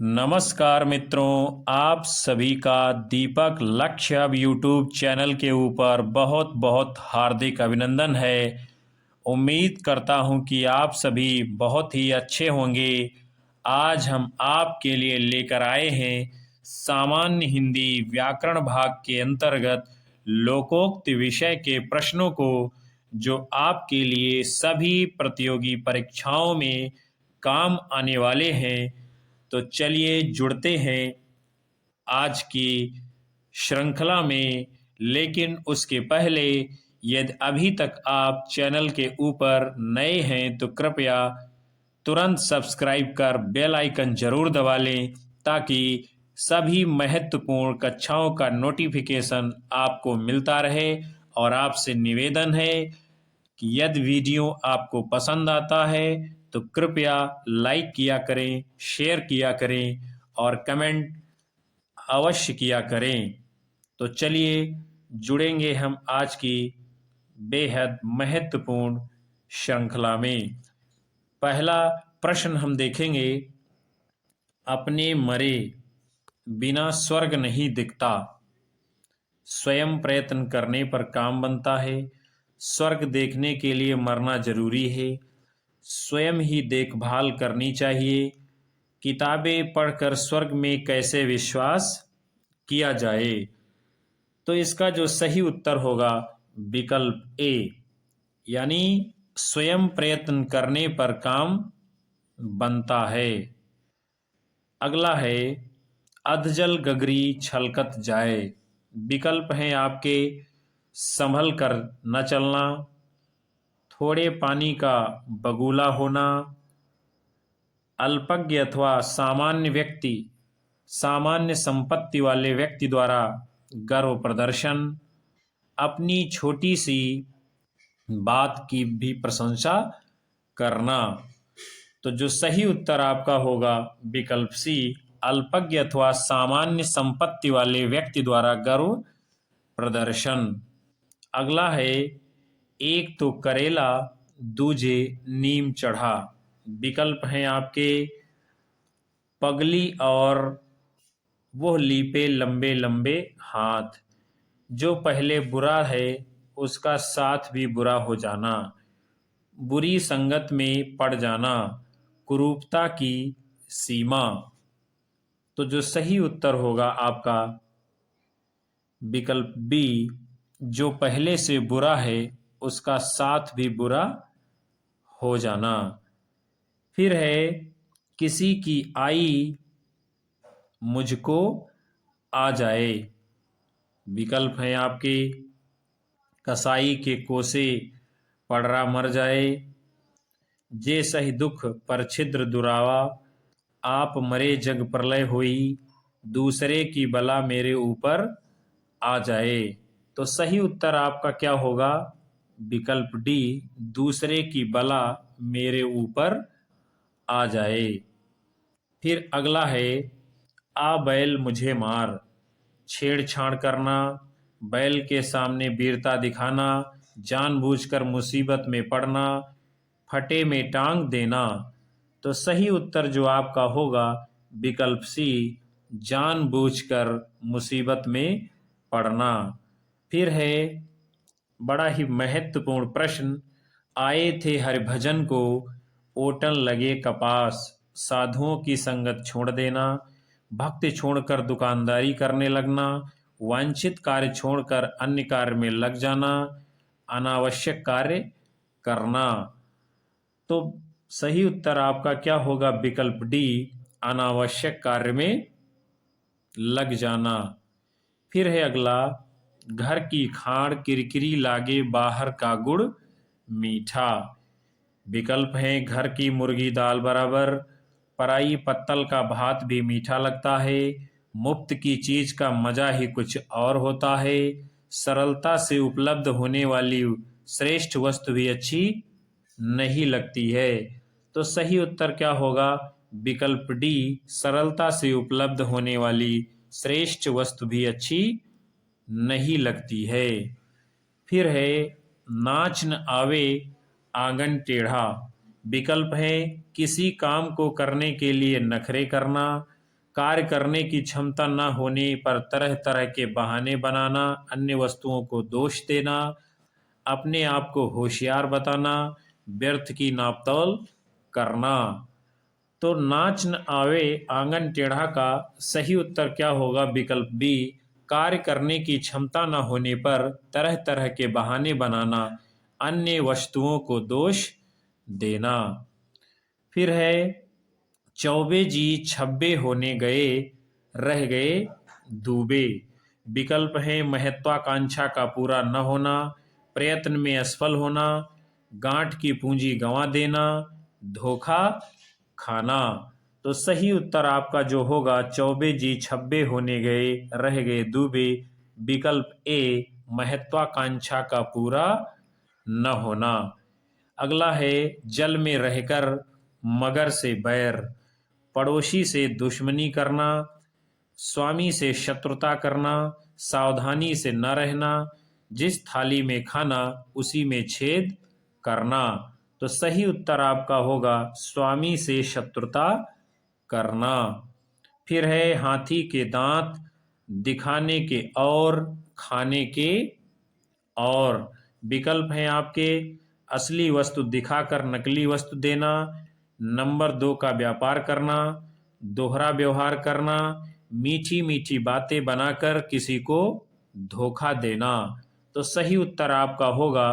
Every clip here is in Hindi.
नमस्कार मित्रों, आप सभी का दीपक लक्ष्य अब यूट्यूब चैनल के ऊपर बहुत बहुत हार्दिक अभिनंदन है। उम्मीद करता हूं कि आप सभी बहुत ही अच्छे होंगे। आज हम आपके लिए लेकर आए हैं सामान्य हिंदी व्याकरण भाग के अंतर्गत लोकोक्त विषय के प्रश्नों को, जो आपके लिए सभी प्रतियोगी परीक्षाओं में काम आने वाले हैं। तो चलिए जुड़ते हैं आज की श्रृंखला में। लेकिन उसके पहले, यदि अभी तक आप चैनल के ऊपर नए हैं तो कृपया तुरंत सब्सक्राइब कर बेल आइकन जरूर दबा लें, ताकि सभी महत्वपूर्ण कक्षाओं का नोटिफिकेशन आपको मिलता रहे। और आपसे निवेदन है कि यदि वीडियो आपको पसंद आता है तो कृपया लाइक किया करें, शेयर किया करें और कमेंट अवश्य किया करें। तो चलिए जुड़ेंगे हम आज की बेहद महत्वपूर्ण श्रृंखला में। पहला प्रश्न हम देखेंगे, अपने मरे बिना स्वर्ग नहीं दिखता, स्वयं प्रयत्न करने पर काम बनता है। स्वर्ग देखने के लिए मरना जरूरी है। स्वयं ही देखभाल करनी चाहिए। किताबें पढ़कर स्वर्ग में कैसे विश्वास किया जाए। तो इसका जो सही उत्तर होगा विकल्प ए, यानी स्वयं प्रयत्न करने पर काम बनता है। अगला है, अधजल गगरी छलकत जाए। विकल्प हैं आपके, संभल कर न चलना, थोड़े पानी का बगूला होना, अल्पज्ञ अथवा सामान्य व्यक्ति, सामान्य संपत्ति वाले व्यक्ति द्वारा गर्व प्रदर्शन, अपनी छोटी सी बात की भी प्रशंसा करना। तो जो सही उत्तर आपका होगा विकल्प सी, अल्पज्ञ अथवा सामान्य संपत्ति वाले व्यक्ति द्वारा गर्व प्रदर्शन। अगला है, एक तो करेला दूजे नीम चढ़ा। विकल्प हैं आपके, पगली और वो लीपे लंबे लंबे हाथ, जो पहले बुरा है उसका साथ भी बुरा हो जाना, बुरी संगत में पड़ जाना, कुरूपता की सीमा। तो जो सही उत्तर होगा आपका विकल्प बी, जो पहले से बुरा है उसका साथ भी बुरा हो जाना। फिर है, किसी की आई मुझको आ जाए। विकल्प हैं आपके, कसाई के कोसे पड़रा मर जाए, जे सही दुख पर छिद्र दुरावा, आप मरे जग प्रलय होई, दूसरे की बला मेरे ऊपर आ जाए। तो सही उत्तर आपका क्या होगा विकल्प डी, दूसरे की बला मेरे ऊपर आ जाए। फिर अगला है, आ बैल मुझे मार। छेड़छाड़ करना, बैल के सामने वीरता दिखाना, जानबूझकर मुसीबत में पड़ना, फटे में टांग देना। तो सही उत्तर जो आपका होगा विकल्प सी, जानबूझकर मुसीबत में पड़ना। फिर है बड़ा ही महत्वपूर्ण प्रश्न, आए थे हरिभजन को ओटन लगे कपास, साधुओं की संगत छोड़ देना, भक्ति छोड़कर दुकानदारी करने लगना, वांछित कार्य छोड़कर अन्य कार्य में लग जाना, अनावश्यक कार्य करना। तो सही उत्तर आपका क्या होगा विकल्प डी, अनावश्यक कार्य में लग जाना। फिर है अगला, घर की खाड़ किरकिरी लागे बाहर का गुड़ मीठा। विकल्प हैं, घर की मुर्गी दाल बराबर, पराई पत्तल का भात भी मीठा लगता है, मुफ्त की चीज का मजा ही कुछ और होता है, सरलता से उपलब्ध होने वाली श्रेष्ठ वस्तु भी अच्छी नहीं लगती है। तो सही उत्तर क्या होगा विकल्प डी, सरलता से उपलब्ध होने वाली श्रेष्ठ वस्तु भी अच्छी नहीं लगती है। फिर है, नाच न आवे आंगन टेढ़ा। विकल्प है, किसी काम को करने के लिए नखरे करना, कार्य करने की क्षमता न होने पर तरह तरह के बहाने बनाना, अन्य वस्तुओं को दोष देना, अपने आप को होशियार बताना, व्यर्थ की नापतोल करना। तो नाच न आवे आंगन टेढ़ा का सही उत्तर क्या होगा? विकल्प बी, कार्य करने की क्षमता न होने पर तरह तरह के बहाने बनाना, अन्य वस्तुओं को दोष देना। फिर है, चौबे जी छब्बे होने गए, रह गए दूबे। विकल्प है महत्वाकांक्षा का पूरा न होना, प्रयत्न में असफल होना, गांठ की पूंजी गंवा देना, धोखा खाना। तो सही उत्तर आपका जो होगा, चौबे जी छब्बे होने गए, रह गए दूबे, विकल्प ए, महत्वाकांक्षा का पूरा न होना। अगला है, जल में रहकर मगर से बैर, पड़ोसी से दुश्मनी करना, स्वामी से शत्रुता करना, सावधानी से न रहना, जिस थाली में खाना उसी में छेद करना। तो सही उत्तर आपका होगा स्वामी से शत्रुता करना। फिर है, हाथी के दांत दिखाने के और खाने के और। विकल्प हैं आपके, असली वस्तु दिखाकर नकली वस्तु देना, नंबर 2 का व्यापार करना, दोहरा व्यवहार करना, मीठी मीठी बातें बनाकर किसी को धोखा देना। तो सही उत्तर आपका होगा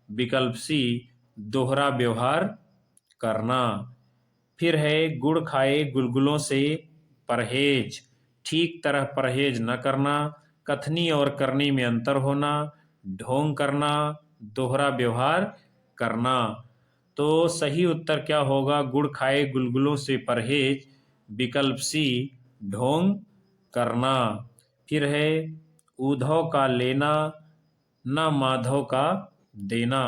विकल्प सी, दोहरा व्यवहार करना। फिर है, गुड़ खाए गुलगुलों से परहेज, ठीक तरह परहेज न करना, कथनी और करनी में अंतर होना, ढोंग करना, दोहरा व्यवहार करना। तो सही उत्तर क्या होगा? गुड़ खाए गुलगुलों से परहेज, विकल्प सी, ढोंग करना। फिर है, उद्धव का लेना न माधव का देना,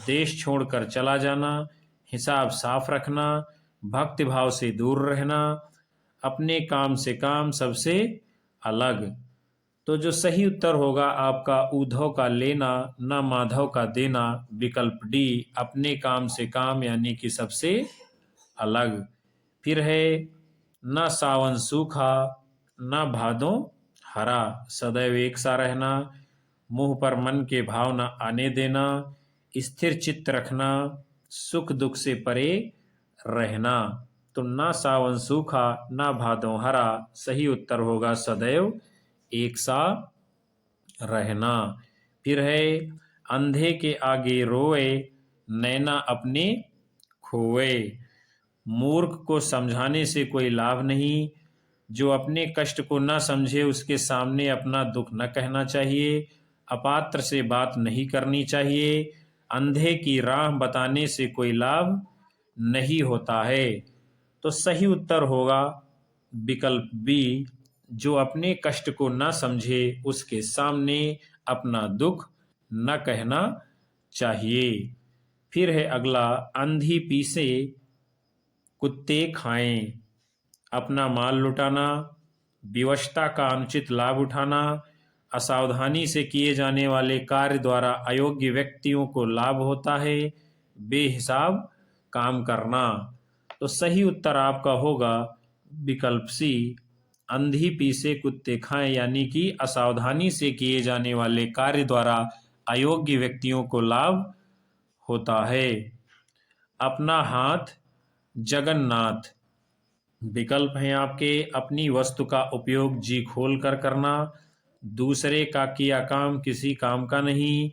देश छोड़कर चला जाना, हिसाब साफ रखना, भक्तिभाव से दूर रहना, अपने काम से काम सबसे अलग। तो जो सही उत्तर होगा आपका, उद्धव का लेना न माधव का देना, विकल्प डी, अपने काम से काम यानी कि सबसे अलग। फिर है, न सावन सूखा न भादों हरा, सदैव एक सा रहना, मुंह पर मन के भाव न आने देना, स्थिर चित्त रखना, सुख दुख से परे रहना। तो ना सावन सूखा ना भादों हरा, सही उत्तर होगा सदैव एक सा रहना। फिर है, अंधे के आगे रोए नैना अपने खोए, मूर्ख को समझाने से कोई लाभ नहीं, जो अपने कष्ट को न समझे उसके सामने अपना दुख न कहना चाहिए, अपात्र से बात नहीं करनी चाहिए, अंधे की राह बताने से कोई लाभ नहीं होता है। तो सही उत्तर होगा विकल्प बी, जो अपने कष्ट को न समझे उसके सामने अपना दुख न कहना चाहिए। फिर है अगला, अंधी पीसे कुत्ते खाएं, अपना माल लुटाना, विवशता का अनुचित लाभ उठाना, असावधानी से किए जाने वाले कार्य द्वारा अयोग्य व्यक्तियों को लाभ होता है, बेहिसाब काम करना। तो सही उत्तर आपका होगा विकल्प सी, अंधी पीसे कुत्ते खाएं, यानी कि असावधानी से किए जाने वाले कार्य द्वारा अयोग्य व्यक्तियों को लाभ होता है। अपना हाथ जगन्नाथ, विकल्प हैं आपके, अपनी वस्तु का उपयोग जी खोल कर करना, दूसरे का किया काम किसी काम का नहीं,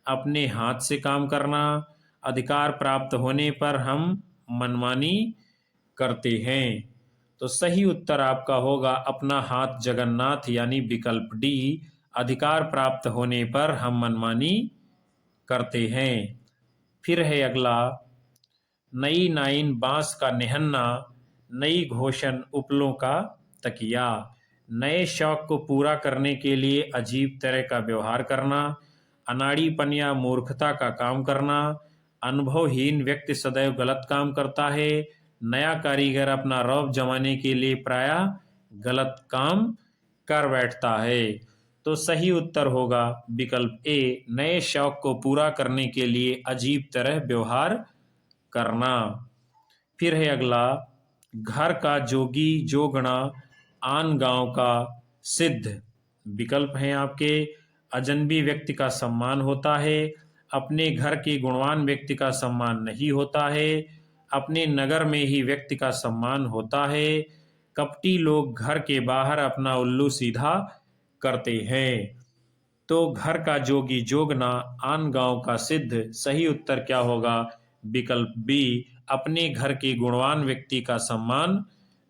अपने हाथ से काम करना, अधिकार प्राप्त होने पर हम मनमानी करते हैं। तो सही उत्तर आपका होगा अपना हाथ जगन्नाथ, यानी विकल्प डी, अधिकार प्राप्त होने पर हम मनमानी करते हैं। फिर है अगला, नई नाइन बांस का निहन्ना, नई घोषण उपलों का तकिया, नए शौक को पूरा करने के लिए अजीब तरह का व्यवहार करना, अनाड़ीपन या मूर्खता का काम करना, अनुभवहीन व्यक्ति सदैव गलत काम करता है, नया कारीगर अपना रौब जमाने के लिए प्रायः गलत काम कर बैठता है। तो सही उत्तर होगा विकल्प ए, नए शौक को पूरा करने के लिए अजीब तरह व्यवहार करना। फिर है अगला, घर का जोगी जोगणा आन गांव का सिद्ध। विकल्प हैं आपके, अजनबी व्यक्ति का सम्मान होता है, अपने घर के गुणवान व्यक्ति का सम्मान नहीं होता है, अपने नगर में ही व्यक्ति का सम्मान होता है, कपटी लोग घर के बाहर अपना उल्लू सीधा करते हैं। तो घर का जोगी जोगना, आन गांव का सिद्ध। सही उत्तर क्या होगा? विकल्प बी, अपने घर के गुणवान व्यक्ति का सम्मान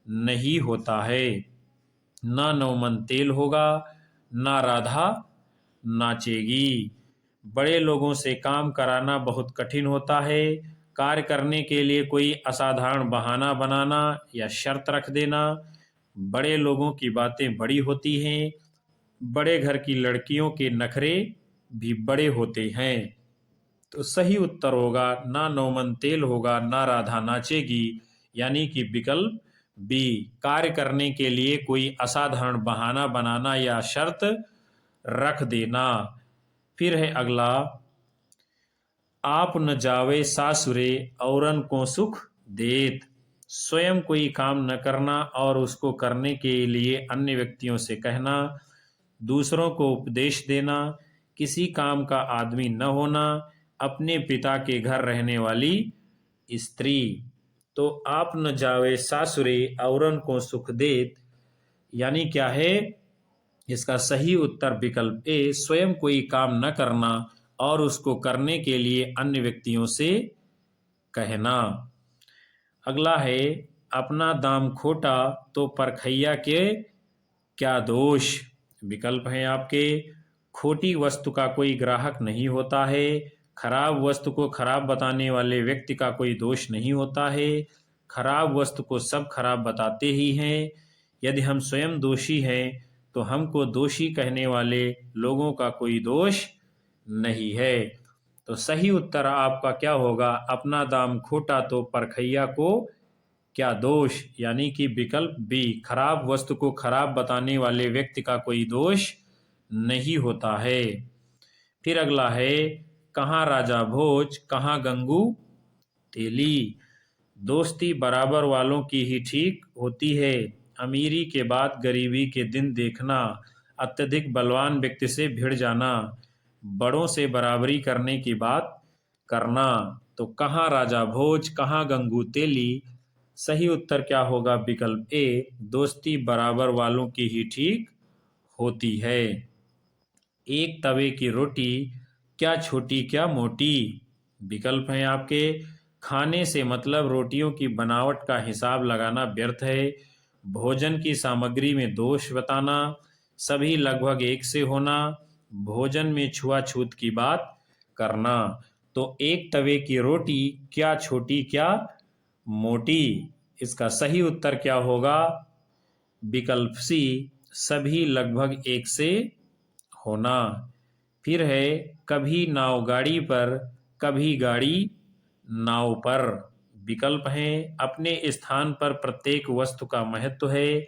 नहीं होता है। ना नौमन तेल होगा, ना राधा नाचेगी। बड़े लोगों से काम कराना बहुत कठिन होता है। कार्य करने के लिए कोई असाधारण बहाना बनाना या शर्त रख देना। बड़े लोगों की बातें बड़ी होती हैं। बड़े घर की लड़कियों के नखरे भी बड़े होते हैं। तो सही उत्तर होगा ना नौमन तेल होगा, ना राधा नाचेगी, यानी कि विकल्प बी, कार्य करने के लिए कोई असाधारण बहाना बनाना या शर्त रख देना। फिर है अगला, आप न जावे सासुरे औरन को सुख देत। स्वयं कोई काम न करना और उसको करने के लिए अन्य व्यक्तियों से कहना, दूसरों को उपदेश देना, किसी काम का आदमी न होना, अपने पिता के घर रहने वाली स्त्री। तो आप न जावे सासुरे औरन को सुख देत, यानी क्या है? इसका सही उत्तर विकल्प ए, स्वयं कोई काम न करना और उसको करने के लिए अन्य व्यक्तियों से कहना। अगला है, अपना दाम खोटा तो परखैया के क्या दोष। विकल्प हैं आपके, खोटी वस्तु का कोई ग्राहक नहीं होता है, खराब वस्तु को खराब बताने वाले व्यक्ति का कोई दोष नहीं होता है, खराब वस्तु को सब खराब बताते ही हैं, यदि हम स्वयं दोषी हैं तो हमको दोषी कहने वाले लोगों का कोई दोष नहीं है। तो सही उत्तर आपका क्या होगा? अपना दाम खोटा तो परखैया को क्या दोष, यानी कि विकल्प बी, खराब वस्तु को खराब बताने वाले व्यक्ति का कोई दोष नहीं होता है। फिर अगला है, कहाँ राजा भोज कहाँ गंगू तेली। दोस्ती बराबर वालों की ही ठीक होती है। अमीरी के बाद गरीबी के दिन देखना, अत्यधिक बलवान व्यक्ति से भिड़ जाना, बड़ों से बराबरी करने की बात करना। तो कहाँ राजा भोज कहाँ गंगू तेली, सही उत्तर क्या होगा? विकल्प ए, दोस्ती बराबर वालों की ही ठीक होती है। एक तवे की रोटी क्या छोटी क्या मोटी। विकल्प हैं आपके, खाने से मतलब रोटियों की बनावट का हिसाब लगाना व्यर्थ है, भोजन की सामग्री में दोष बताना, सभी लगभग एक से होना, भोजन में छुआछूत की बात करना। तो एक तवे की रोटी क्या छोटी क्या मोटी, इसका सही उत्तर क्या होगा? विकल्प सी, सभी लगभग एक से होना। फिर है, कभी नाव गाड़ी पर कभी गाड़ी नाव पर। विकल्प हैं, अपने स्थान पर प्रत्येक वस्तु का महत्व है,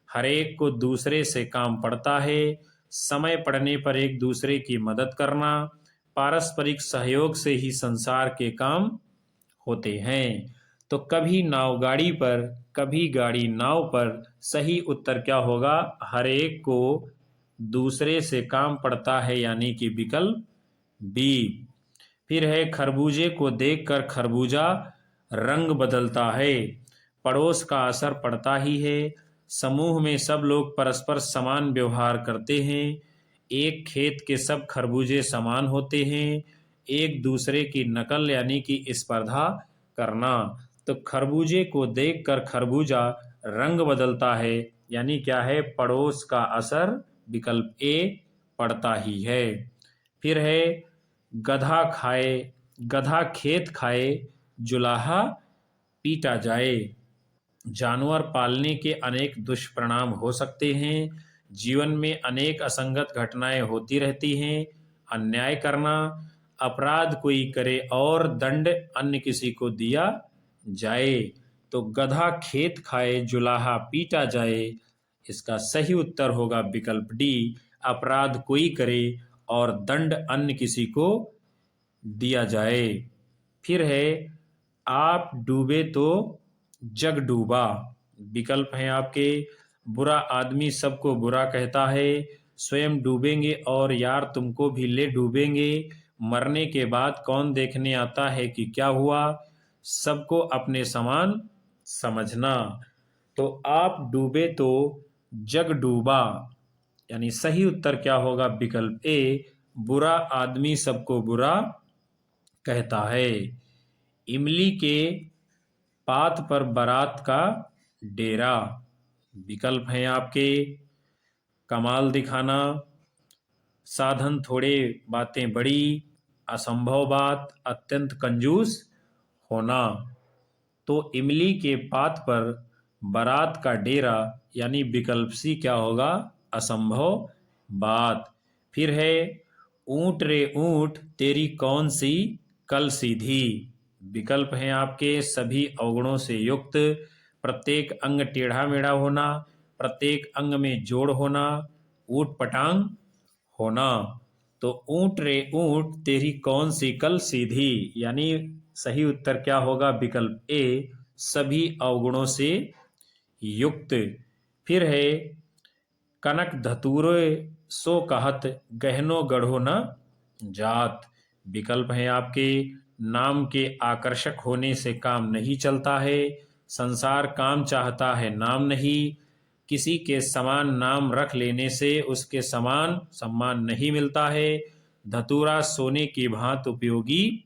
हरेक को दूसरे से काम पड़ता है, समय पड़ने पर एक दूसरे की मदद करना, पारस्परिक सहयोग से ही संसार के काम होते हैं। तो कभी नाव गाड़ी पर कभी गाड़ी नाव पर, सही उत्तर क्या होगा? हर एक को दूसरे से काम पड़ता है, यानी कि विकल्प बी। फिर है, खरबूजे को देखकर खरबूजा रंग बदलता है, पड़ोस का असर पड़ता ही है, समूह में सब लोग परस्पर समान व्यवहार करते हैं, एक खेत के सब खरबूजे समान होते हैं, एक दूसरे की नकल यानी कि स्पर्धा करना। तो खरबूजे को देखकर खरबूजा रंग बदलता है, यानी क्या है? पड़ोस का असर विकल्प ए पड़ता ही है। फिर है, गधा खेत खाए जुलाहा पीटा जाए। जानवर पालने के अनेक दुष्परिणाम हो सकते हैं, जीवन में अनेक असंगत घटनाएं होती रहती हैं, अन्याय करना, अपराध कोई करे और दंड अन्य किसी को दिया जाए। तो गधा खेत खाए जुलाहा पीटा जाए, इसका सही उत्तर होगा विकल्प डी, अपराध कोई करे और दंड अन्य किसी को दिया जाए। फिर है, आप डूबे तो जग डूबा। विकल्प हैं आपके, बुरा आदमी सबको बुरा कहता है, स्वयं डूबेंगे और यार तुमको भी ले डूबेंगे, मरने के बाद कौन देखने आता है कि क्या हुआ, सबको अपने समान समझना। तो आप डूबे तो जग डूबा, यानी सही उत्तर क्या होगा? विकल्प ए, बुरा आदमी सबको बुरा कहता है। इमली के पात पर बारात का डेरा, विकल्प हैं आपके कमाल दिखाना, साधन थोड़े बातें बड़ी, असंभव बात, अत्यंत कंजूस होना। तो इमली के पात पर बारात का डेरा यानी विकल्प सी क्या होगा? असंभव बात। फिर है ऊंट रे ऊंट तेरी कौन सी कल सीधी, विकल्प हैं आपके सभी अवगुणों से युक्त, प्रत्येक अंग टेढ़ा मेढ़ा होना, प्रत्येक अंग में जोड़ होना, ऊट पटांग होना। तो ऊंट रे ऊंट तेरी कौन सी कल सीधी, यानी सही उत्तर क्या होगा? विकल्प ए, सभी अवगुणों से युक्त। फिर है कनक धतूरे सो कहत गहनो गढ़ो न जात, विकल्प है आपके नाम के आकर्षक होने से काम नहीं चलता है, संसार काम चाहता है नाम नहीं, किसी के समान नाम रख लेने से उसके समान सम्मान नहीं मिलता है, धतूरा सोने की भांति उपयोगी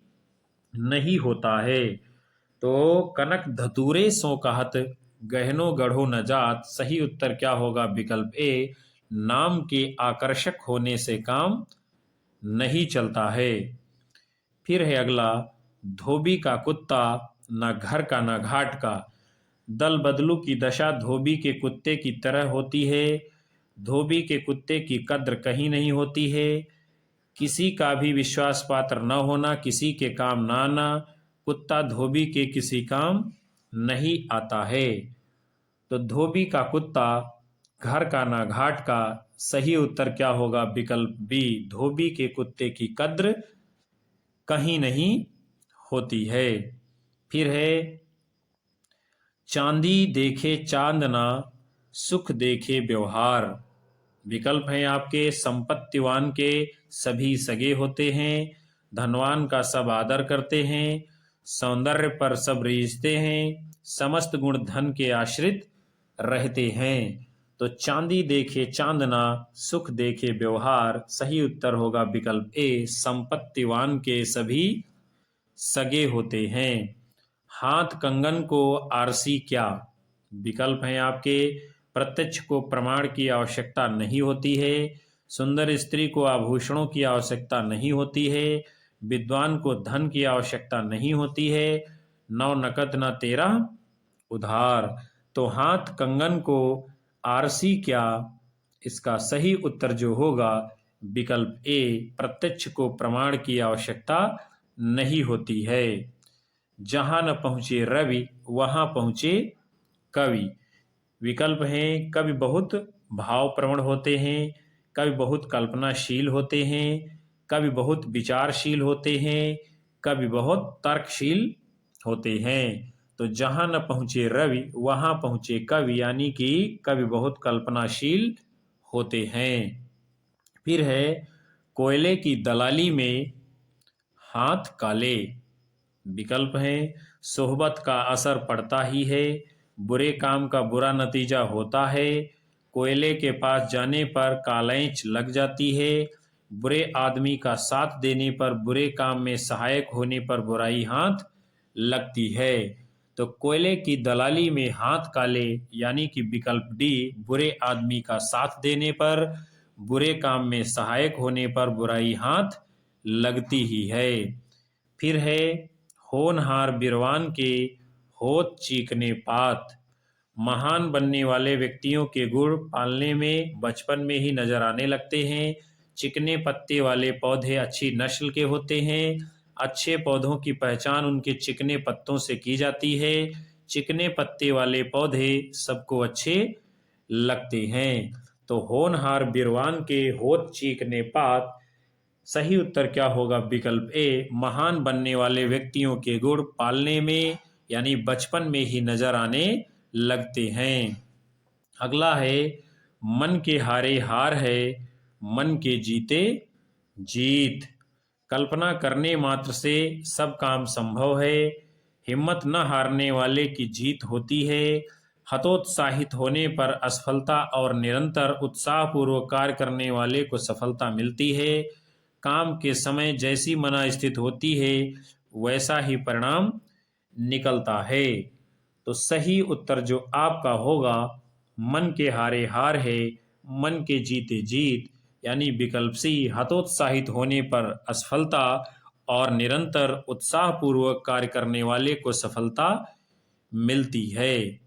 नहीं होता है। तो कनक धतूरे सो कहत गहनो गढ़ो न जात, सही उत्तर क्या होगा? विकल्प ए, नाम के आकर्षक होने से काम नहीं चलता है। फिर है अगला, धोबी का कुत्ता न घर का न घाट का, दल बदलू की दशा धोबी के कुत्ते की तरह होती है, धोबी के कुत्ते की कद्र कहीं नहीं होती है, किसी का भी विश्वास पात्र न होना, किसी के काम न आना, कुत्ता धोबी के किसी काम नहीं आता है। तो धोबी का कुत्ता घर का ना घाट का, सही उत्तर क्या होगा? विकल्प बी, धोबी के कुत्ते की कद्र कहीं नहीं होती है। फिर है चांदी देखे चांदना सुख देखे व्यवहार, विकल्प हैं आपके संपत्तिवान के सभी सगे होते हैं, धनवान का सब आदर करते हैं, सौंदर्य पर सब रीझते हैं, समस्त गुण धन के आश्रित रहते हैं। तो चांदी देखे चांदना सुख देखे व्यवहार, सही उत्तर होगा विकल्प ए, संपत्तिवान के सभी सगे होते हैं। हाथ कंगन को आरसी क्या, विकल्प हैं आपके प्रत्यक्ष को प्रमाण की आवश्यकता नहीं होती है, सुंदर स्त्री को आभूषणों की आवश्यकता नहीं होती है, विद्वान को धन की आवश्यकता नहीं होती है, नौ नकद न तेरा उधार। तो हाथ कंगन को आरसी क्या, इसका सही उत्तर जो होगा विकल्प ए, प्रत्यक्ष को प्रमाण की आवश्यकता नहीं होती है। जहां न पहुंचे रवि वहां पहुंचे कवि, विकल्प हैं कवि बहुत भावप्रवण होते हैं, कवि बहुत कल्पनाशील होते हैं, कवि बहुत विचारशील होते हैं, कवि बहुत तर्कशील होते हैं। तो जहां न पहुंचे रवि वहां पहुंचे कवि, यानी कि कवि बहुत कल्पनाशील होते हैं। फिर है कोयले की दलाली में हाथ काले, विकल्प हैं सोहबत का असर पड़ता ही है, बुरे काम का बुरा नतीजा होता है, कोयले के पास जाने पर कालैंच लग जाती है, बुरे आदमी का साथ देने पर बुरे काम में सहायक होने पर बुराई हाथ लगती है। तो कोयले की दलाली में हाथ काले, यानी कि विकल्प डी, बुरे आदमी का साथ देने पर बुरे काम में सहायक होने पर बुराई हाथ लगती ही है। फिर है होनहार बिरवान के होत चीकने पात, महान बनने वाले व्यक्तियों के गुण पालने में बचपन में ही नजर आने लगते हैं, चिकने पत्ते वाले पौधे अच्छी नस्ल के होते हैं, अच्छे पौधों की पहचान उनके चिकने पत्तों से की जाती है, चिकने पत्ते वाले पौधे सबको अच्छे लगते हैं। तो होनहार बिरवान के होत चीकने पात, सही उत्तर क्या होगा? विकल्प ए, महान बनने वाले व्यक्तियों के गुण पालने में यानी बचपन में ही नजर आने लगते हैं। अगला है मन के हारे हार है, मन के जीते जीत। कल्पना करने मात्र से सब काम संभव है। हिम्मत न हारने वाले की जीत होती है। हतोत्साहित होने पर असफलता और निरंतर उत्साहपूर्वक कार्य करने वाले को सफलता मिलती है। काम के समय जैसी मनःस्थिति होती है वैसा ही परिणाम निकलता है। तो सही उत्तर जो आपका होगा, मन के हारे हार है, मन के जीते जीत, यानी विकल्प सी, हतोत्साहित होने पर असफलता और निरंतर उत्साहपूर्वक कार्य करने वाले को सफलता मिलती है।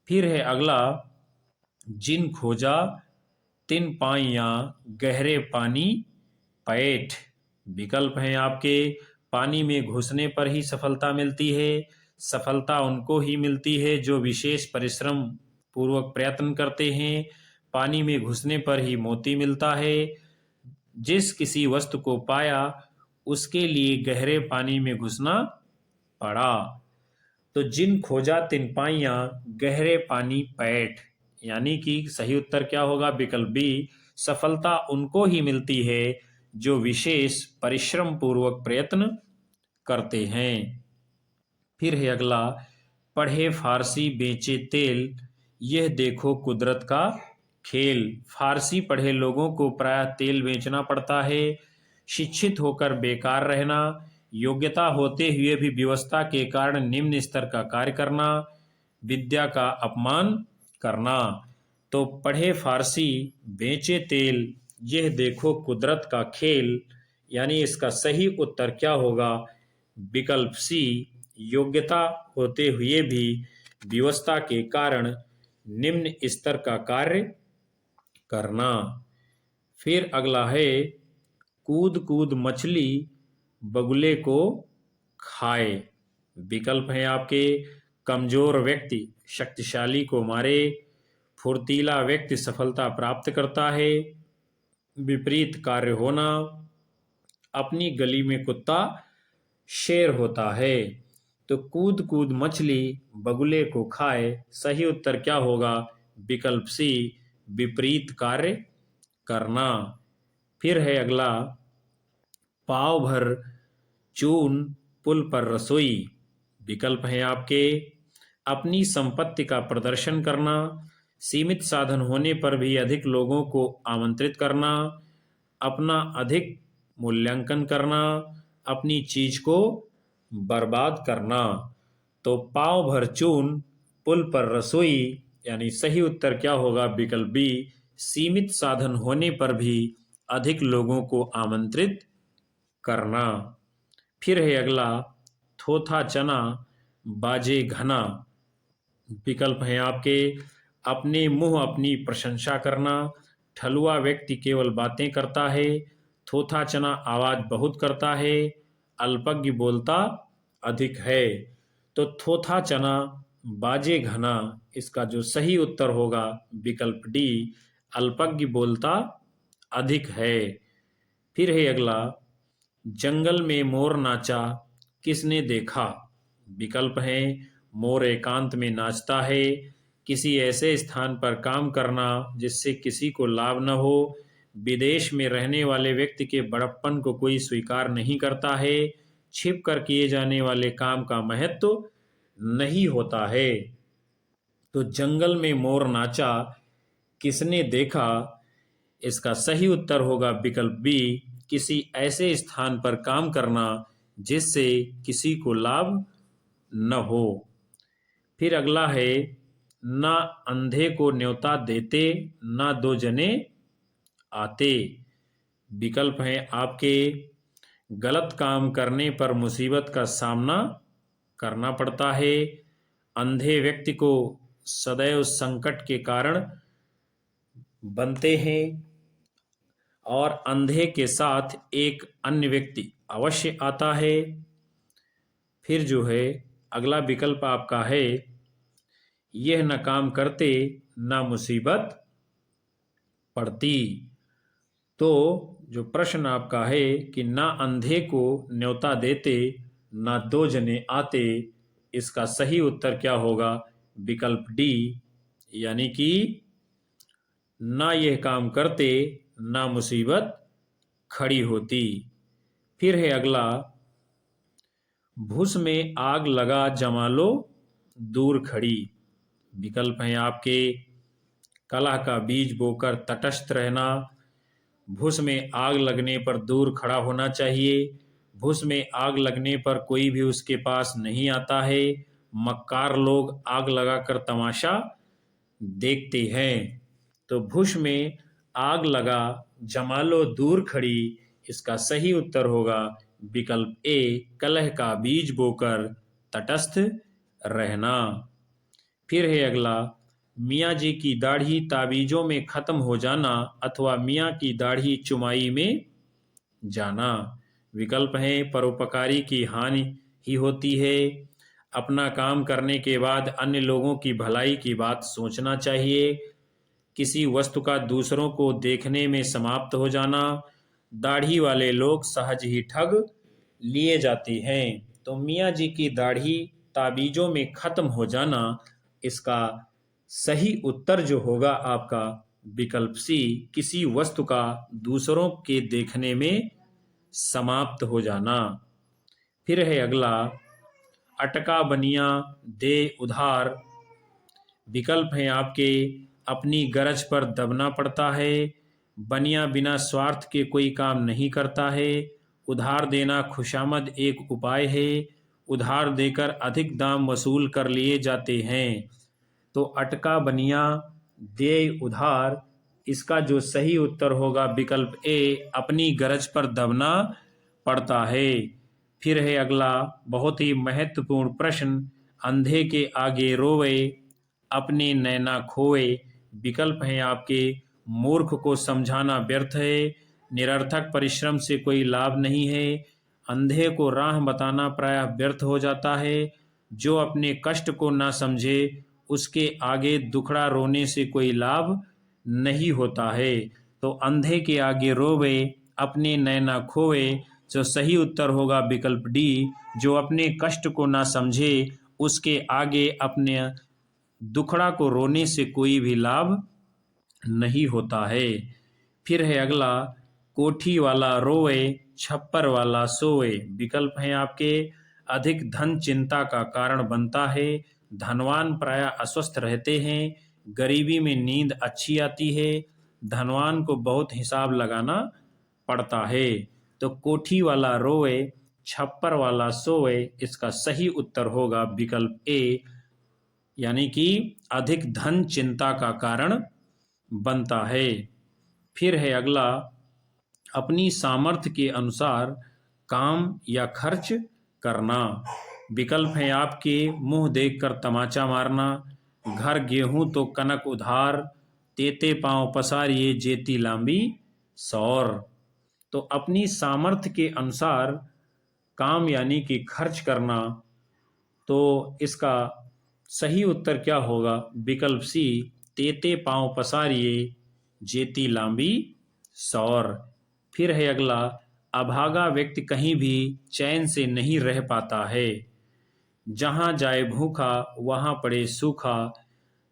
फिर है अगला, जिन खोजा तिन पाइयां गहरे पानी पैठ। विकल्प हैं आपके, पानी में घुसने पर ही सफलता मिलती है। सफलता उनको ही मिलती है जो विशेष परिश्रम पूर्वक प्रयत्न करते हैं। पानी में घुसने पर ही मोती मिलता है। जिस किसी वस्तु को पाया उसके लिए गहरे पानी में घुसना पड़ा। तो जिन खोजा तिन पाइयां गहरे पानी पैठ, यानी कि सही उत्तर क्या होगा, विकल्प बी, सफलता उनको ही मिलती है जो विशेष परिश्रम पूर्वक प्रयत्न करते हैं। फिर है अगला, पढ़े फारसी बेचे तेल, यह देखो कुदरत का खेल। फारसी पढ़े लोगों को प्रायः तेल बेचना पड़ता है। शिक्षित होकर बेकार रहना, योग्यता होते हुए भी व्यवस्था के कारण निम्न स्तर का कार्य करना, विद्या का अपमान करना। तो पढ़े फारसी बेचे तेल, यह देखो कुदरत का खेल, यानी इसका सही उत्तर क्या होगा, विकल्प सी, योग्यता होते हुए भी व्यवस्था के कारण निम्न स्तर का कार्य करना। फिर अगला है, कूद कूद मछली बगुले को खाए। विकल्प हैं आपके, कमजोर व्यक्ति शक्तिशाली को मारे, फुर्तीला व्यक्ति सफलता प्राप्त करता है, विपरीत कार्य होना, अपनी गली में कुत्ता शेर होता है। तो कूद कूद मछली बगुले को खाए, सही उत्तर क्या होगा, विकल्प सी, विपरीत कार्य करना। फिर है अगला, पाव भर चून पुल पर रसोई। विकल्प हैं आपके, अपनी संपत्ति का प्रदर्शन करना, सीमित साधन होने पर भी अधिक लोगों को आमंत्रित करना, अपना अधिक मूल्यांकन करना, अपनी चीज को बर्बाद करना। तो पाव भर चून पुल पर रसोई, यानी सही उत्तर क्या होगा, विकल्प बी, सीमित साधन होने पर भी अधिक लोगों को आमंत्रित करना। फिर है अगला, थोथा चना बाजे घना। विकल्प हैं आपके, अपने मुंह अपनी प्रशंसा करना, ठलुआ व्यक्ति केवल बातें करता है, थोथा चना आवाज बहुत करता है, अल्पज्ञ बोलता अधिक है। तो थोथा चना बाजे घना, इसका जो सही उत्तर होगा विकल्प डी, अल्पज्ञ बोलता अधिक है। फिर है अगला, जंगल में मोर नाचा किसने देखा। विकल्प हैं, मोर एकांत में नाचता है, किसी ऐसे स्थान पर काम करना जिससे किसी को लाभ न हो, विदेश में रहने वाले व्यक्ति के बड़प्पन को कोई स्वीकार नहीं करता है, छिप कर किए जाने वाले काम का महत्व नहीं होता है। तो जंगल में मोर नाचा किसने देखा, इसका सही उत्तर होगा विकल्प बी, किसी ऐसे स्थान पर काम करना जिससे किसी को लाभ न हो। फिर अगला है, ना अंधे को न्योता देते ना दो जने आते। विकल्प हैं आपके, गलत काम करने पर मुसीबत का सामना करना पड़ता है, अंधे व्यक्ति को सदैव संकट के कारण बनते हैं, और अंधे के साथ एक अन्य व्यक्ति अवश्य आता है। फिर जो है अगला विकल्प आपका है, यह न काम करते न मुसीबत पड़ती। तो जो प्रश्न आपका है कि ना अंधे को न्योता देते ना दो जने आते, इसका सही उत्तर क्या होगा, विकल्प डी, यानी कि ना यह काम करते ना मुसीबत खड़ी होती। फिर है अगला, भूस में आग लगा जमा लो दूर खड़ी। विकल्प हैं आपके, कलह का बीज बोकर तटस्थ रहना, भूस में आग लगने पर दूर खड़ा होना चाहिए, भूस में आग लगने पर कोई भी उसके पास नहीं आता है, मक्कार लोग आग लगाकर तमाशा देखते हैं। तो भूस में आग लगा जमा लो दूर खड़ी, इसका सही उत्तर होगा विकल्प ए, कलह का बीज बोकर तटस्थ रहना। फिर है अगला, मियाँ जी की दाढ़ी ताबीजों में खत्म हो जाना अथवा मियाँ की दाढ़ी चुमाई में जाना। विकल्प हैं, परोपकारी की हानि ही होती है, अपना काम करने के बाद अन्य लोगों की भलाई की बात सोचना चाहिए, किसी वस्तु का दूसरों को देखने में समाप्त हो जाना, दाढ़ी वाले लोग सहज ही ठग लिए जाते हैं। तो मियाँ जी की दाढ़ी ताबीजों में खत्म हो जाना, इसका सही उत्तर जो होगा आपका विकल्प सी, किसी वस्तु का दूसरों के देखने में समाप्त हो जाना। फिर है अगला, अटका बनिया दे उधार। विकल्प हैं आपके, अपनी गरज पर दबना पड़ता है, बनिया बिना स्वार्थ के कोई काम नहीं करता है, उधार देना खुशामद एक उपाय है, उधार देकर अधिक दाम वसूल कर लिए जाते हैं। तो अटका बनिया दे उधार, इसका जो सही उत्तर होगा विकल्प ए, अपनी गरज पर दबना पड़ता है। फिर है अगला, बहुत ही महत्वपूर्ण प्रश्न, अंधे के आगे रोवे अपने नैना खोए। विकल्प हैं आपके, मूर्ख को समझाना व्यर्थ है, निरर्थक परिश्रम से कोई लाभ नहीं है, अंधे को राह बताना प्रायः व्यर्थ हो जाता है, जो अपने कष्ट को ना समझे उसके आगे दुखड़ा रोने से कोई लाभ नहीं होता है। तो अंधे के आगे रोवे अपने नैना खोए, जो सही उत्तर होगा विकल्प डी, जो अपने कष्ट को ना समझे उसके आगे अपने दुखड़ा को रोने से कोई भी लाभ नहीं होता है। फिर है अगला, कोठी वाला रोए छप्पर वाला सोए। विकल्प हैं आपके, अधिक धन चिंता का कारण बनता है, धनवान प्रायः अस्वस्थ रहते हैं, गरीबी में नींद अच्छी आती है, धनवान को बहुत हिसाब लगाना पड़ता है। तो कोठी वाला रोए छप्पर वाला सोए, इसका सही उत्तर होगा विकल्प ए, यानी कि अधिक धन चिंता का कारण बनता है। फिर है अगला, अपनी सामर्थ्य के अनुसार काम या खर्च करना। विकल्प हैं आपके, मुंह देखकर तमाचा मारना, घर गेहूं तो कनक उधार, तेते पांव पसारिए जेती लांबी सौर। तो अपनी सामर्थ्य के अनुसार काम यानी कि खर्च करना, तो इसका सही उत्तर क्या होगा विकल्प सी, तेते पांव पसारिए जेती लांबी सौर। फिर है अगला, अभागा व्यक्ति कहीं भी चैन से नहीं रह पाता है, जहां जाए भूखा वहां पड़े सूखा,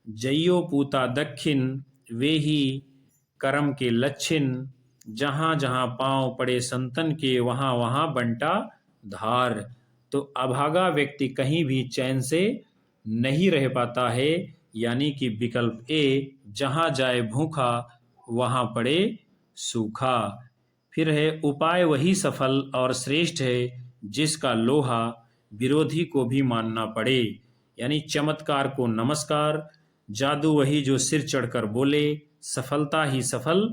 जइयो पूता दक्षिण वे ही कर्म के लच्छिन, जहां जहां पांव पड़े संतन के वहां वहां बंटा धार। तो अभागा व्यक्ति कहीं भी चैन से नहीं रह पाता है, यानी कि विकल्प ए, जहां जाए भूखा वहां पड़े सूखा। फिर है, उपाय वही सफल और श्रेष्ठ है जिसका लोहा विरोधी को भी मानना पड़े, यानी चमत्कार को नमस्कार, जादू वही जो सिर चढ़कर बोले, सफलता ही सफल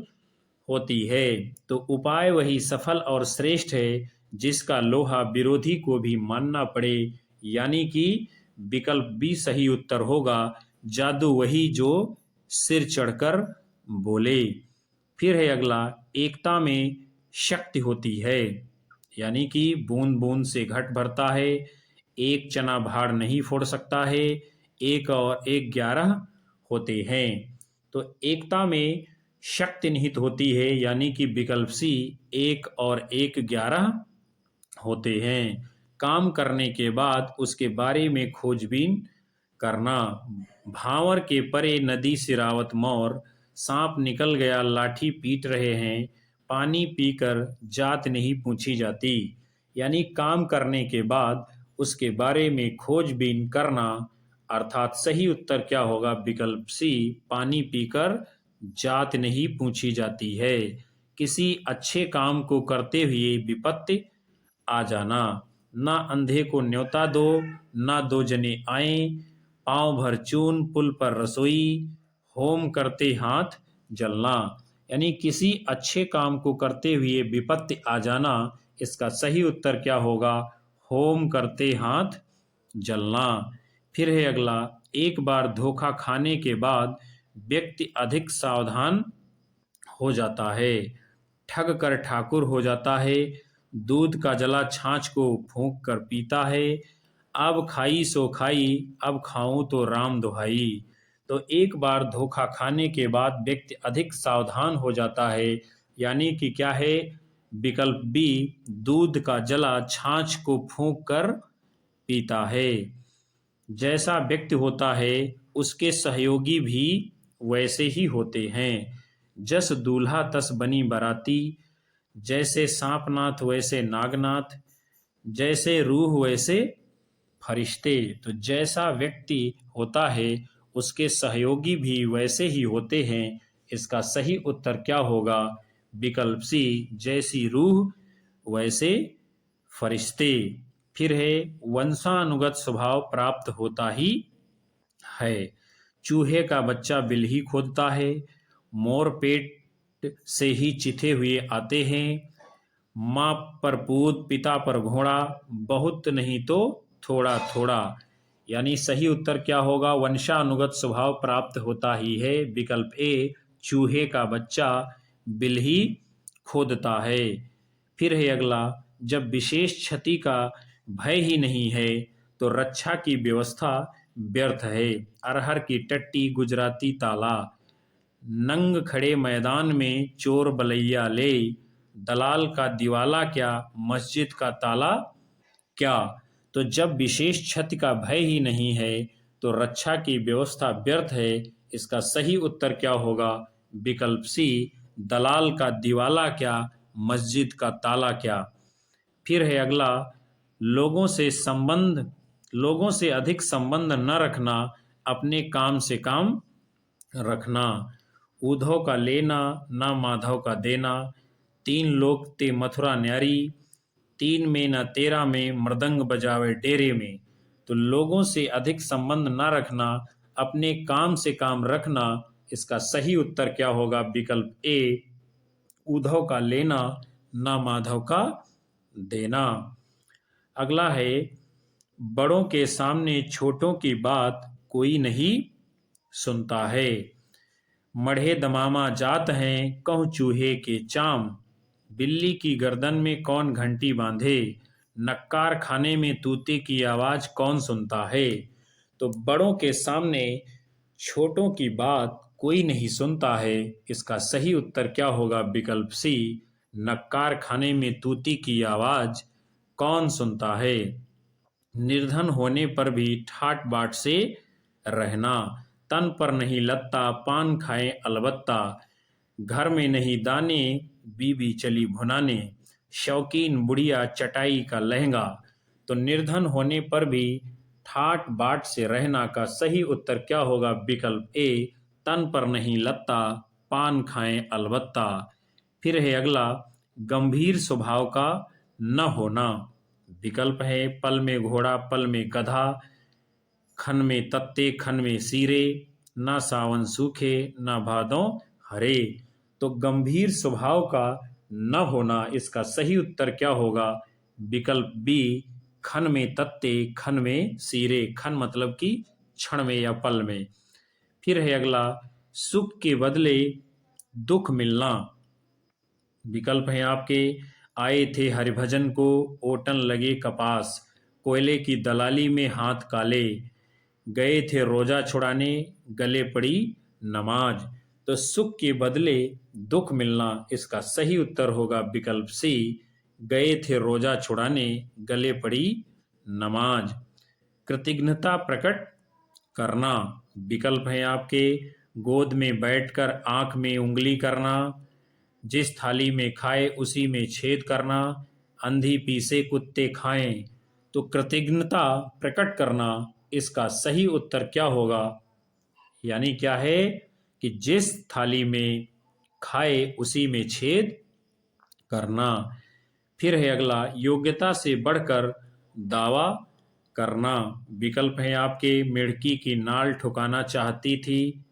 होती है। तो उपाय वही सफल और श्रेष्ठ है जिसका लोहा विरोधी को भी मानना पड़े, यानी कि विकल्प बी सही उत्तर होगा, जादू वही जो सिर चढ़कर बोले। फिर है अगला, एकता में शक्ति होती है, यानी कि बूंद बूंद से घट भरता है, एक चना भार नहीं फोड़ सकता है, एक और एक 11 होते हैं। तो एकता में शक्ति निहित होती है, यानी कि विकल्प सी, एक और एक 11 होते हैं। काम करने के बाद उसके बारे में खोजबीन करना। भांवर के परे नदी सिरावत मोर, सांप निकल गया लाठी पीट रहे हैं, पानी पीकर जात नहीं पूछी जाती। यानी काम करने के बाद उसके बारे में खोजबीन करना, अर्थात सही उत्तर क्या होगा? विकल्प सी, पानी पीकर जात नहीं पूछी जाती है। किसी अच्छे काम को करते हुए विपत्ति आ जाना। ना अंधे को न्योता दो, ना दो जने आए, पांव भर चून पुल पर रसोई, होम करते हाथ जलना। यानी किसी अच्छे काम को करते हुए विपत्ति आ जाना, इसका सही उत्तर क्या होगा? होम करते हाथ जलना। फिर है अगला, एक बार धोखा खाने के बाद व्यक्ति अधिक सावधान हो जाता है, ठग कर ठाकुर हो जाता है, दूध का जला छाछ को फूंक कर पीता है, अब खाई सो खाई, अब खाऊं तो राम दुहाई। तो एक बार धोखा खाने के बाद व्यक्ति अधिक सावधान हो जाता है, यानी कि क्या है? विकल्प बी, दूध का जला छाछ को फूंक कर पीता है। जैसा व्यक्ति होता है उसके सहयोगी भी वैसे ही होते हैं। जस दूल्हा तस बनी बराती, जैसे सांपनाथ वैसे नागनाथ, जैसे रूह वैसे फरिश्ते। तो जैसा व्यक्ति होता है उसके सहयोगी भी वैसे ही होते हैं। इसका सही उत्तर क्या होगा? विकल्प सी, जैसी रूह वैसे फरिश्ते। फिर है, वंशानुगत स्वभाव प्राप्त होता ही है। चूहे का बच्चा बिल ही खोदता है, मोर पेट से ही चिथे हुए आते हैं, माँ पर पूत पिता पर घोड़ा, बहुत नहीं तो थोड़ा थोड़ा। यानी सही उत्तर क्या होगा? वंशानुगत स्वभाव प्राप्त होता ही है। विकल्प ए, चूहे का बच्चा बिल ही खोदता है। फिर है अगला, जब विशेष क्षति का भय ही नहीं है तो रक्षा की व्यवस्था व्यर्थ है। अरहर की टट्टी गुजराती ताला, नंग खड़े मैदान में चोर बलैया ले, दलाल का दिवाला क्या, मस्जिद का ताला क्या। तो जब विशेष क्षति का भय ही नहीं है तो रक्षा की व्यवस्था व्यर्थ है। इसका सही उत्तर क्या होगा? विकल्प सी, दलाल का दिवाला क्या, मस्जिद का ताला क्या। फिर है अगला, लोगों से अधिक संबंध न रखना, अपने काम से काम रखना। उद्धव का लेना, ना माधव का देना, तीन लोग ते मथुरा न्यारी, तीन में न तेरा में, मृदंग बजावे डेरे में। तो लोगों से अधिक संबंध न रखना, अपने काम से काम रखना, इसका सही उत्तर क्या होगा? विकल्प ए, उद्धव का लेना, ना माधव का देना। अगला है, बड़ों के सामने छोटों की बात कोई नहीं सुनता है। मढ़े दमामा जात हैं, कहूँ चूहे के चाम, बिल्ली की गर्दन में कौन घंटी बांधे, नक्कार खाने में तूते की आवाज कौन सुनता है। तो बड़ों के सामने छोटों की बात कोई नहीं सुनता है। इसका सही उत्तर क्या होगा? विकल्प सी, नक्कार खाने में तूती की आवाज कौन सुनता है। निर्धन होने पर भी ठाट बाट से रहना, तन पर नहीं लत्ता, पान खाए अलबत्ता, घर में नहीं दाने, बीबी चली भुनाने, शौकीन बुढ़िया चटाई का लहंगा। तो निर्धन होने पर भी ठाट बाट से रहना का सही उत्तर क्या होगा? विकल्प ए, तन पर नहीं लत्ता, पान खाए अलबत्ता। फिर है अगला, गंभीर स्वभाव का न होना। विकल्प है, पल में घोड़ा पल में गधा, खन में तत्ते खन में सीरे, ना सावन सूखे ना भादों हरे। तो गंभीर स्वभाव का न होना, इसका सही उत्तर क्या होगा? विकल्प बी, खन में तत्ते खन में सीरे। खन मतलब कि क्षण में या पल में। फिर है अगला, सुख के बदले दुख मिलना। विकल्प हैं आपके, आए थे हरिभजन को, ओटन लगे कपास, कोयले की दलाली में हाथ काले, गए थे रोजा छुड़ाने, गले पड़ी नमाज। तो सुख के बदले दुख मिलना, इसका सही उत्तर होगा विकल्प सी, गए थे रोजा छुड़ाने, गले पड़ी नमाज। कृतज्ञता प्रकट करना। विकल्प हैं आपके गोद में बैठकर आंख में उंगली करना, जिस थाली में खाए उसी में छेद करना, अंधी पीसे कुत्ते खाएं। तो कृतज्ञता प्रकट करना इसका सही उत्तर क्या होगा? यानी क्या है कि जिस थाली में खाए उसी में छेद करना। फिर है अगला योग्यता से बढ़कर दावा करना। विकल्प है आपके मिड़की की नाल ठुकाना चाहती थी,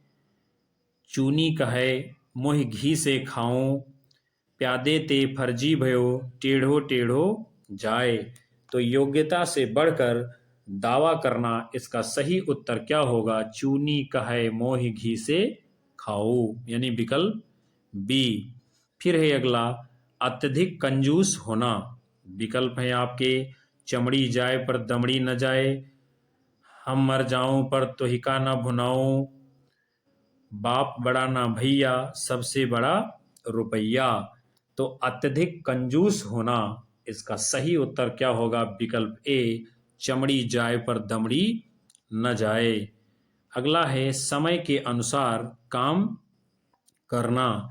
चूनी कहे मोह घी से खाऊं, प्यादे ते फर्जी भयो टेढ़ो टेढ़ो जाए। तो योग्यता से बढ़कर दावा करना इसका सही उत्तर क्या होगा? चूनी कहे मोह घी से खाओ, यानी विकल्प बी। फिर है अगला अत्यधिक कंजूस होना। विकल्प है आपके चमड़ी जाए पर दमड़ी न जाए, हम मर जाऊं पर तुहिका न भुनाऊं, बाप बड़ा ना भैया सबसे बड़ा रुपया। तो अत्यधिक कंजूस होना इसका सही उत्तर क्या होगा? विकल्प ए, चमड़ी जाए पर दमड़ी न जाए। अगला है समय के अनुसार काम करना।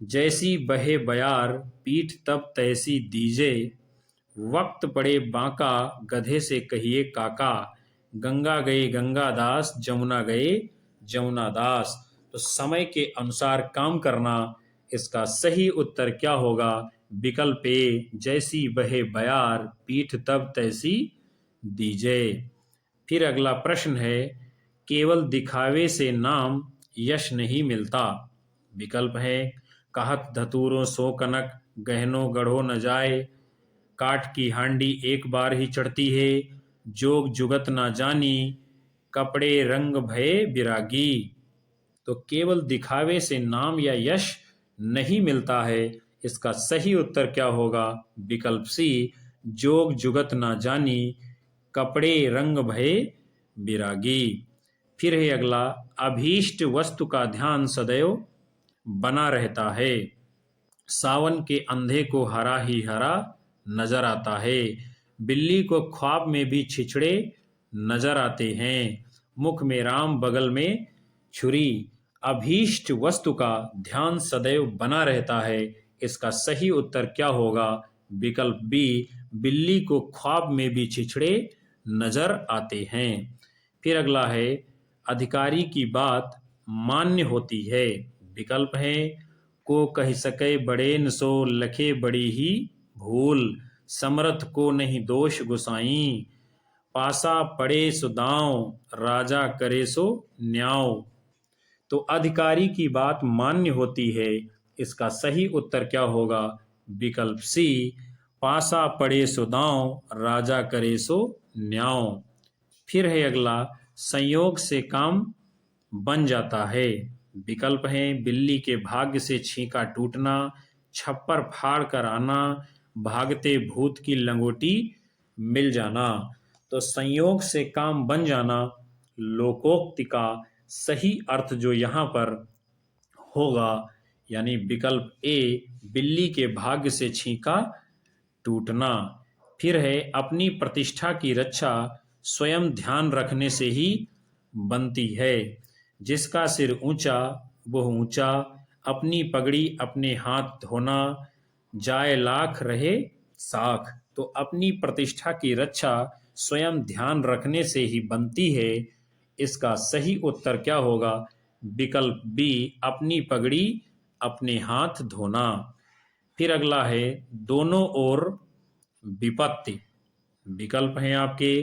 जैसी बहे बयार पीठ तब तैसी दीजे, वक्त पड़े बांका गधे से कहिए काका, गंगा गए गंगादास जमुना गए जमुनादास। तो समय के अनुसार काम करना इसका सही उत्तर क्या होगा? विकल्प ए, जैसी बहे बयार पीठ तब तैसी दीजे। फिर अगला प्रश्न है केवल दिखावे से नाम यश नहीं मिलता। विकल्प है कहत धतूरों सो कनक गहनों गढ़ो न जाए, काठ की हांडी एक बार ही चढ़ती है, जोग जुगत ना जानी कपड़े रंग भये बिरागी। तो केवल दिखावे से नाम या यश नहीं मिलता है, इसका सही उत्तर क्या होगा? विकल्प सी, जोग जुगत ना जानी कपड़े रंग भये बिरागी। फिर है अगला अभीष्ट वस्तु का ध्यान सदैव बना रहता है, सावन के अंधे को हरा ही हरा नजर आता है, बिल्ली को ख्वाब में भी छिछड़े नजर आते हैं, मुख में राम बगल में छुरी। अभीष्ट वस्तु का ध्यान सदैव बना रहता है, इसका सही उत्तर क्या होगा? विकल्प बी, बिल्ली को ख्वाब में भी छिछड़े नजर आते हैं। फिर अगला है अधिकारी की बात मान्य होती है। विकल्प है को कह सके बड़े न सो लखे बड़ी ही भूल, समर्थ को नहीं दोष गुसाई, पासा पड़े सो दांव राजा करे सो न्याव। तो अधिकारी की बात मान्य होती है, इसका सही उत्तर क्या होगा? विकल्प सी, पासा पड़े सो दांव राजा करे सो न्याव। फिर है अगला संयोग से काम बन जाता है। विकल्प है बिल्ली के भाग्य से छींका टूटना, छप्पर फाड़ कर आना, भागते भूत की लंगोटी मिल जाना। तो संयोग से काम बन जाना लोकोक्ति का सही अर्थ जो यहाँ पर होगा, यानी विकल्प ए, बिल्ली के भाग्य से छींका टूटना। फिर है अपनी प्रतिष्ठा की रक्षा स्वयं ध्यान रखने से ही बनती है, जिसका सिर ऊंचा वह ऊंचा, अपनी पगड़ी अपने हाथ धोना, जाए लाख रहे साख। तो अपनी प्रतिष्ठा की रक्षा स्वयं ध्यान रखने से ही बनती है, इसका सही उत्तर क्या होगा? विकल्प बी, अपनी पगड़ी अपने हाथ धोना। फिर अगला है दोनों ओर विपत्ति। विकल्प हैं आपके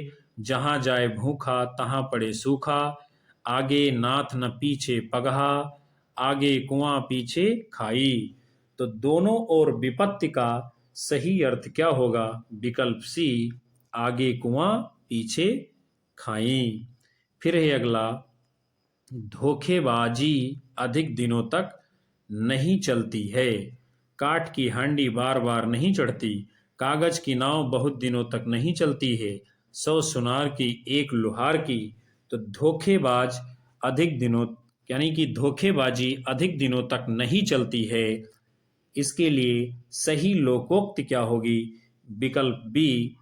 जहां जाए भूखा तहां पड़े सूखा, आगे नाथ न पीछे पगहा, आगे कुआं पीछे खाई। तो दोनों ओर विपत्ति का सही अर्थ क्या होगा? विकल्प सी, आगे कुआं पीछे खाई। फिर है अगला धोखेबाजी अधिक दिनों तक नहीं चलती है, काठ की हांडी बार बार नहीं चढ़ती, कागज की नाव बहुत दिनों तक नहीं चलती है, 100 सुनार की एक लोहार की। तो धोखेबाज अधिक दिनों यानी कि धोखेबाजी अधिक दिनों तक नहीं चलती है, इसके लिए सही लोकोक्ति क्या होगी? विकल्प बी,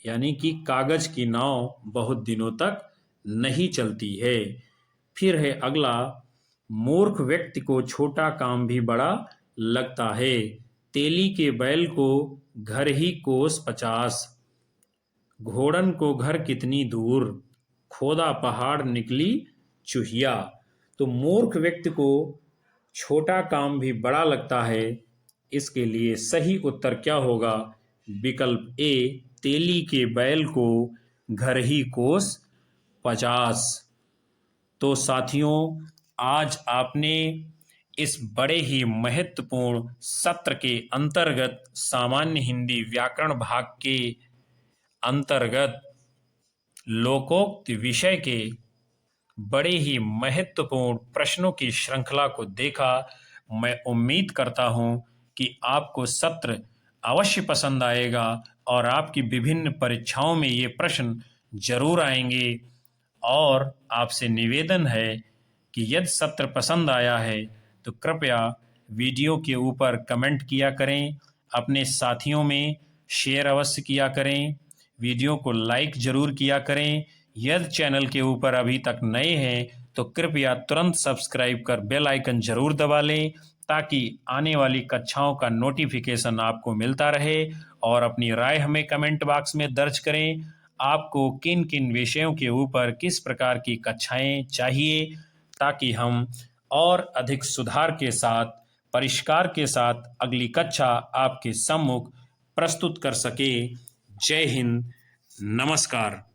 यानी कि कागज की नाव बहुत दिनों तक नहीं चलती है। फिर है अगला, मूर्ख व्यक्ति को छोटा काम भी बड़ा लगता है। तेली के बैल को घर ही कोस 50, घोड़न को घर कितनी दूर, खोदा पहाड़ निकली चूहिया। तो मूर्ख व्यक्ति को छोटा काम भी बड़ा लगता है। इसके लिए सही उत्तर क्या होगा? विकल्प ए, तेली के बैल को घर ही कोस 50। तो साथियों, आज आपने इस बड़े ही महत्वपूर्ण सत्र के अंतर्गत सामान्य हिंदी व्याकरण भाग के अंतर्गत लोकोक्त विषय के बड़े ही महत्वपूर्ण प्रश्नों की श्रृंखला को देखा। मैं उम्मीद करता हूं कि आपको सत्र अवश्य पसंद आएगा और आपकी विभिन्न परीक्षाओं में ये प्रश्न जरूर आएंगे। और आपसे निवेदन है कि यदि सत्र पसंद आया है तो कृपया वीडियो के ऊपर कमेंट किया करें, अपने साथियों में शेयर अवश्य किया करें, वीडियो को लाइक जरूर किया करें। यदि चैनल के ऊपर अभी तक नए हैं तो कृपया तुरंत सब्सक्राइब कर बेल आइकन जरूर दबा लें, ताकि आने वाली कक्षाओं का नोटिफिकेशन आपको मिलता रहे। और अपनी राय हमें कमेंट बॉक्स में दर्ज करें। आपको किन किन विषयों के ऊपर किस प्रकार की कक्षाएं चाहिए, ताकि हम और अधिक सुधार के साथ, परिष्कार के साथ अगली कक्षा आपके सम्मुख प्रस्तुत कर सके। जय हिंद, नमस्कार।